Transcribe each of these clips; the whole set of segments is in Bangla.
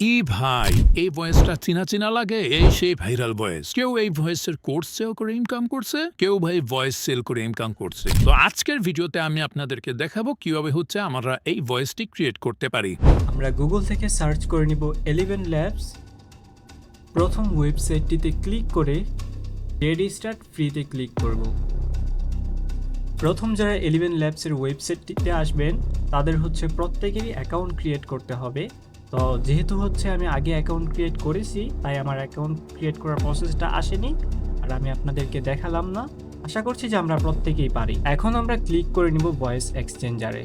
ভাই, এই ভয়েসটা চিনা চিনা লাগে। এই সেই ভাইরাল ভয়েস। কেউ এই ভয়েসের কোর্স সেল করে ইনকাম করছে, কেউ ভাই ভয়েস সেল করে ইনকাম করছে। তো আজকের ভিডিওতে আমি আপনাদেরকে দেখাবো কিভাবে হচ্ছে আমরা এই ভয়েসটি ক্রিয়েট করতে পারি। আমরা গুগল থেকে সার্চ করে নিব 11 ল্যাবস। প্রথম ওয়েবসাইটটিতে ক্লিক করে রেডি স্টার্ট ফ্রিতে ক্লিক করব। প্রথম যারা 11 ল্যাবসের ওয়েবসাইটটিতে আসবেন তাদের হচ্ছে প্রত্যেকেরই অ্যাকাউন্ট ক্রিয়েট করতে হবে। তো যেহেতু হচ্ছে আমি আগে অ্যাকাউন্ট ক্রিয়েট করেছি, তাই আমার অ্যাকাউন্ট ক্রিয়েট করার প্রসেসটা আসেনি আর আমি আপনাদেরকে দেখালাম না। আশা করছি যে আমরা প্রত্যেকেই পারি। এখন আমরা ক্লিক করে নিব ভয়েস এক্সচেঞ্জারে।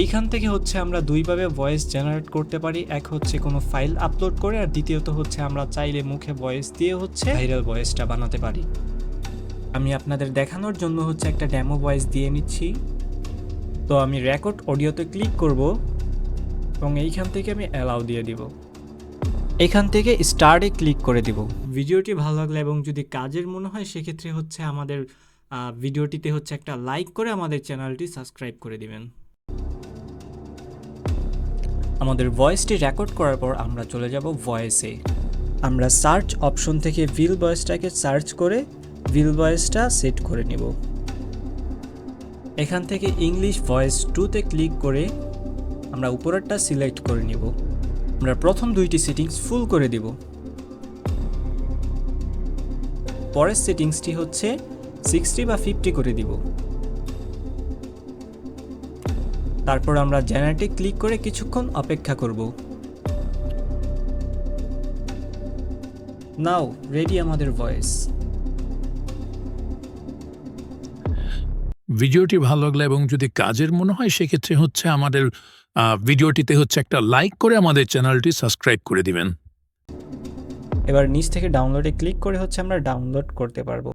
এইখান থেকে হচ্ছে আমরা দুইভাবে ভয়েস জেনারেট করতে পারি। এক হচ্ছে কোনো ফাইল আপলোড করে, আর দ্বিতীয়ত হচ্ছে আমরা চাইলে মুখে ভয়েস দিয়ে হচ্ছে ভাইরাল ভয়েসটা বানাতে পারি। আমি আপনাদের দেখানোর জন্য হচ্ছে একটা ডেমো ভয়েস দিয়ে নিচ্ছি। তো আমি রেকর্ড অডিওতে ক্লিক করব এবং এইখান থেকে আমি অ্যালাউ দিয়ে দিব। এখান থেকে স্টার্টে ক্লিক করে দিব। ভিডিওটি ভালো লাগলে এবং যদি কাজের মনে হয় সেক্ষেত্রে হচ্ছে আমাদের ভিডিওটিতে হচ্ছে একটা লাইক করে আমাদের চ্যানেলটি সাবস্ক্রাইব করে দিবেন। আমাদের ভয়েসটি রেকর্ড করার পর আমরা চলে যাব ভয়েসে। আমরা সার্চ অপশন থেকে ভিল ভয়েসটাকে সার্চ করে ভিল ভয়েসটা সেট করে নিব। এখান থেকে ইংলিশ ভয়েস 2তে ক্লিক করে আমরা উপরেরটা সিলেক্ট করে নিব। আমরা প্রথম দুইটি সেটিংস ফুল করে দিব। পরের সেটিংসটি হচ্ছে 60 বা 50 করে দিব। তারপর আমরা জেনারেটে ক্লিক করে কিছুক্ষণ অপেক্ষা করব। নাও রেডি আমাদের ভয়েস। ভিডিওটি ভালো লাগলে এবং যদি কাজের মনে হয় সেক্ষেত্রে হচ্ছে আমাদের ভিডিওটিতে হচ্ছে একটা লাইক করে আমাদের চ্যানেলটি সাবস্ক্রাইব করে দিবেন। এবার নিচ থেকে ডাউনলোডে ক্লিক করে হচ্ছে আমরা ডাউনলোড করতে পারবো।